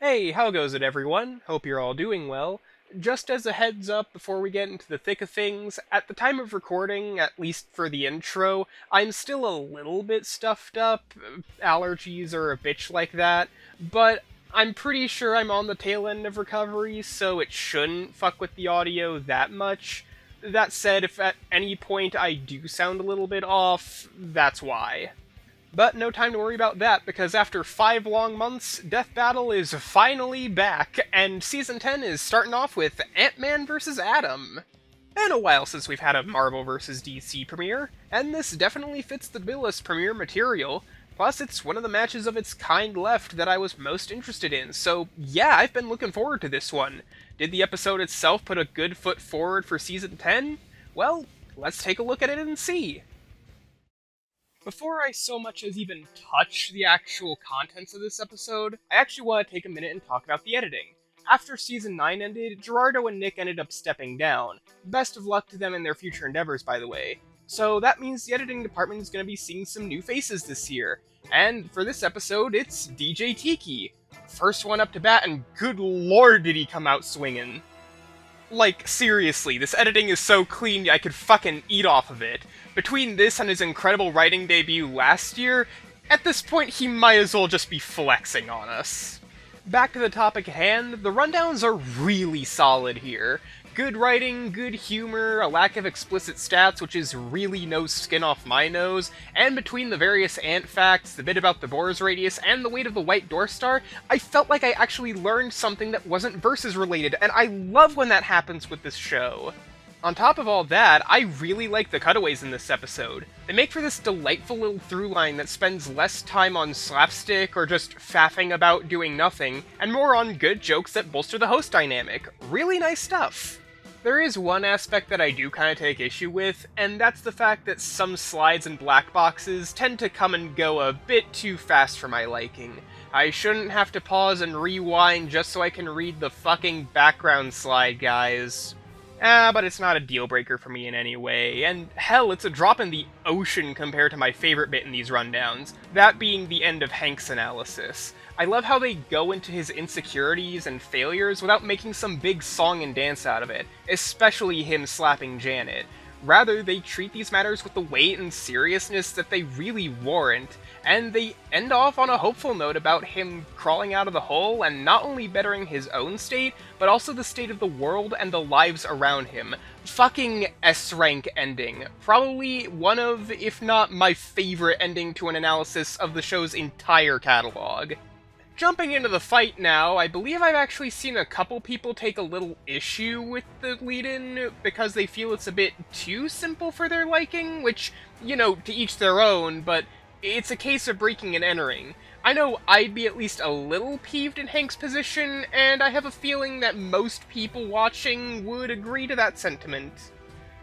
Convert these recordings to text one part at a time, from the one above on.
Hey, how goes it, everyone? Hope you're all doing well. Just as a heads up before we get into the thick of things, at the time of recording, at least for the intro, I'm still a little bit stuffed up. Allergies are a bitch like that, but I'm pretty sure I'm on the tail end of recovery, so it shouldn't fuck with the audio that much. That said, if at any point I do sound a little bit off, that's why. But no time to worry about that, because after 5 long months, Death Battle is finally back, and Season 10 is starting off with Ant-Man vs. Atom. Been a while since we've had a Marvel vs. DC premiere, and this definitely fits the bill as premiere material. Plus, it's one of the matches of its kind left that I was most interested in, so yeah, I've been looking forward to this one. Did the episode itself put a good foot forward for Season 10? Well, let's take a look at it and see. Before I so much as even touch the actual contents of this episode, I actually want to take a minute and talk about the editing. After Season 9 ended, Gerardo and Nick ended up stepping down. Best of luck to them in their future endeavors, by the way. So that means the editing department is going to be seeing some new faces this year. And for this episode, it's DJ Tiki. First one up to bat, and good lord did he come out swinging. Like, seriously, this editing is so clean I could fucking eat off of it. Between this and his incredible writing debut last year, at this point he might as well just be flexing on us. Back to the topic at hand, the rundowns are really solid here. Good writing, good humor, a lack of explicit stats, which is really no skin off my nose, and between the various ant facts, the bit about the Bohr's radius, and the weight of the White Dwarf Star, I felt like I actually learned something that wasn't versus related, and I love when that happens with this show. On top of all that, I really like the cutaways in this episode. They make for this delightful little through line that spends less time on slapstick or just faffing about doing nothing, and more on good jokes that bolster the host dynamic. Really nice stuff. There is one aspect that I do kind of take issue with, and that's the fact that some slides and black boxes tend to come and go a bit too fast for my liking. I shouldn't have to pause and rewind just so I can read the fucking background slide, guys. But it's not a deal breaker for me in any way, and hell, it's a drop in the ocean compared to my favorite bit in these rundowns, that being the end of Hank's analysis. I love how they go into his insecurities and failures without making some big song and dance out of it, especially him slapping Janet. Rather, they treat these matters with the weight and seriousness that they really warrant, and they end off on a hopeful note about him crawling out of the hole and not only bettering his own state, but also the state of the world and the lives around him. Fucking S-rank ending. Probably one of, if not my favorite ending to an analysis of the show's entire catalog. Jumping into the fight now, I believe I've actually seen a couple people take a little issue with the lead-in because they feel it's a bit too simple for their liking, which, you know, to each their own, but it's a case of breaking and entering. I know I'd be at least a little peeved in Hank's position, and I have a feeling that most people watching would agree to that sentiment.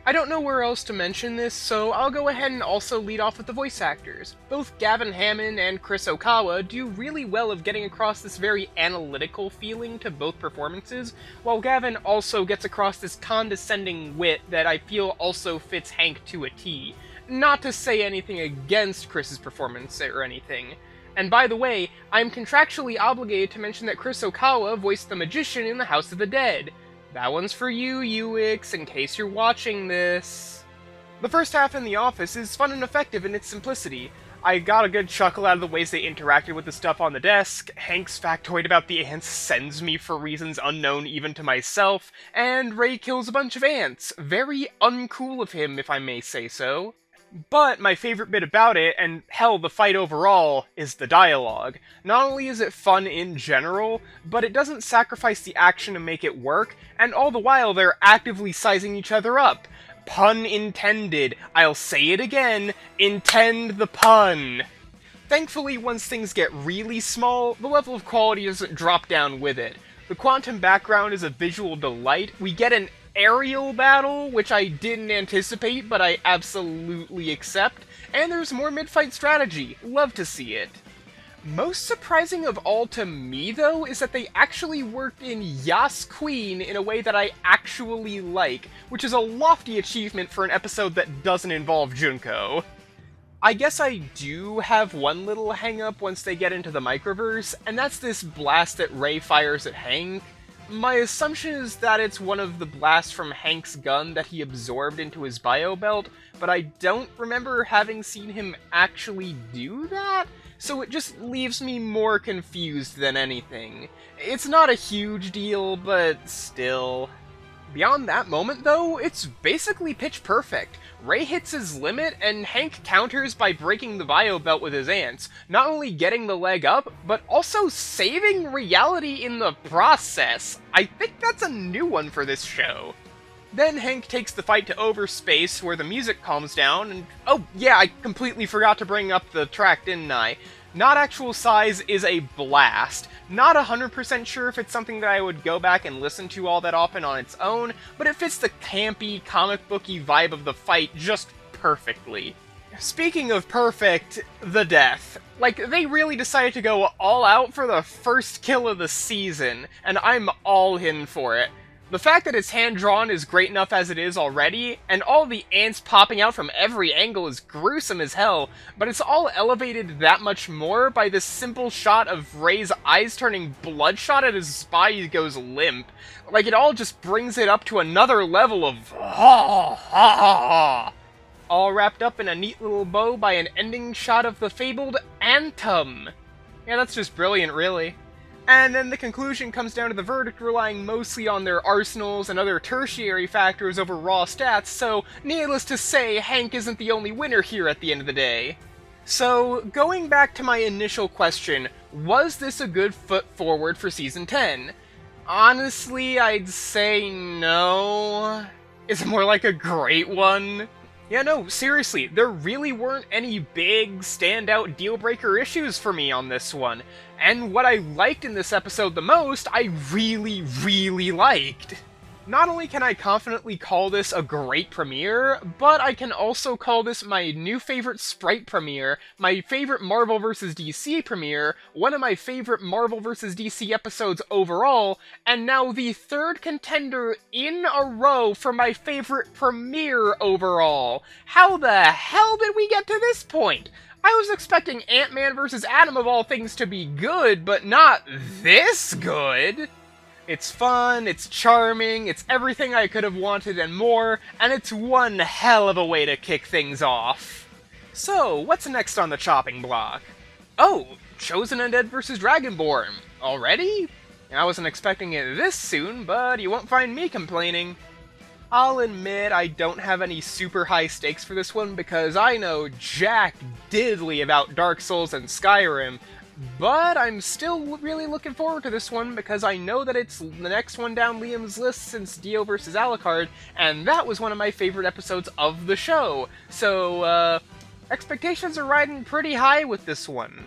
I don't know where else to mention this, so I'll go ahead and also lead off with the voice actors. Both Gavin Hammond and Chris Okawa do really well of getting across this very analytical feeling to both performances, while Gavin also gets across this condescending wit that I feel also fits Hank to a T. Not to say anything against Chris's performance or anything. And by the way, I'm contractually obligated to mention that Chris Okawa voiced the Magician in the House of the Dead. That one's for you, UX, in case you're watching this. The first half in The Office is fun and effective in its simplicity. I got a good chuckle out of the ways they interacted with the stuff on the desk, Hank's factoid about the ants sends me for reasons unknown even to myself, and Ray kills a bunch of ants. Very uncool of him, if I may say so. But my favorite bit about it, and hell, the fight overall, is the dialogue. Not only is it fun in general, but it doesn't sacrifice the action to make it work, and all the while they're actively sizing each other up. Pun intended. I'll say it again. Intend the pun. Thankfully, once things get really small, the level of quality doesn't drop down with it. The quantum background is a visual delight. We get an aerial battle, which I didn't anticipate, but I absolutely accept, and there's more mid-fight strategy. Love to see it. Most surprising of all to me, though, is that they actually worked in Yas Queen in a way that I actually like, which is a lofty achievement for an episode that doesn't involve Junko. I guess I do have one little hang-up once they get into the microverse, and that's this blast that Ray fires at Hank. My assumption is that it's one of the blasts from Hank's gun that he absorbed into his bio belt, but I don't remember having seen him actually do that, so it just leaves me more confused than anything. It's not a huge deal, but still. Beyond that moment, though, it's basically pitch perfect. Ray hits his limit, and Hank counters by breaking the bio belt with his ants, not only getting the leg up, but also saving reality in the process. I think that's a new one for this show. Then Hank takes the fight to Overspace, where the music calms down, and oh yeah, I completely forgot to bring up the track, didn't I? Not Actual Size is a blast. Not 100% sure if it's something that I would go back and listen to all that often on its own, but it fits the campy, comic booky vibe of the fight just perfectly. Speaking of perfect, the death. Like, they really decided to go all out for the first kill of the season, and I'm all in for it. The fact that it's hand-drawn is great enough as it is already, and all the ants popping out from every angle is gruesome as hell, but it's all elevated that much more by this simple shot of Ray's eyes turning bloodshot and his body goes limp. Like, it all just brings it up to another level of ha ha ha, all wrapped up in a neat little bow by an ending shot of the fabled Anthem. Yeah, that's just brilliant, really. And then the conclusion comes down to the verdict relying mostly on their arsenals and other tertiary factors over raw stats, so needless to say, Hank isn't the only winner here at the end of the day. So, going back to my initial question, was this a good foot forward for Season 10? Honestly, I'd say no. It's more like a great one. Yeah, no, seriously, there really weren't any big, standout deal-breaker issues for me on this one. And what I liked in this episode the most, I really, really liked. Not only can I confidently call this a great premiere, but I can also call this my new favorite Sprite premiere, my favorite Marvel vs. DC premiere, one of my favorite Marvel vs. DC episodes overall, and now the third contender in a row for my favorite premiere overall. How the hell did we get to this point? I was expecting Ant-Man vs. Atom of all things to be good, but not this good. It's fun, it's charming, it's everything I could have wanted and more, and it's one hell of a way to kick things off. So, what's next on the chopping block? Oh, Chosen Undead vs. Dragonborn. Already? I wasn't expecting it this soon, but you won't find me complaining. I'll admit I don't have any super high stakes for this one because I know jack diddly about Dark Souls and Skyrim, but I'm still really looking forward to this one because I know that it's the next one down Liam's list since Dio vs. Alucard, and that was one of my favorite episodes of the show. So, expectations are riding pretty high with this one.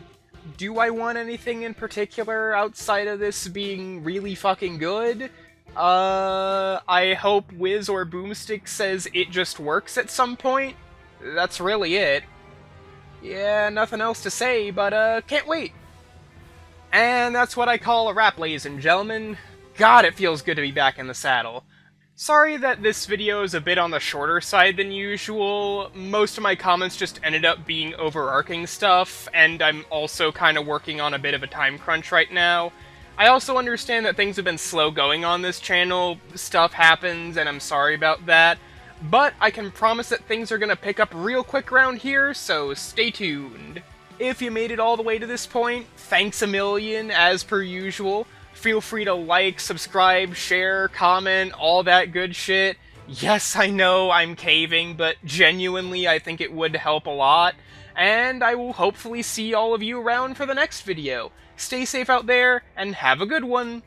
Do I want anything in particular outside of this being really fucking good? I hope Wiz or Boomstick says it just works at some point. That's really it. Yeah, nothing else to say, but, can't wait. And that's what I call a wrap, ladies and gentlemen. God, it feels good to be back in the saddle. Sorry that this video is a bit on the shorter side than usual. Most of my comments just ended up being overarching stuff, and I'm also kind of working on a bit of a time crunch right now. I also understand that things have been slow going on this channel, stuff happens, and I'm sorry about that. But I can promise that things are gonna pick up real quick around here, so stay tuned. If you made it all the way to this point, thanks a million, as per usual. Feel free to like, subscribe, share, comment, all that good shit. Yes, I know I'm caving, but genuinely I think it would help a lot. And I will hopefully see all of you around for the next video. Stay safe out there, and have a good one!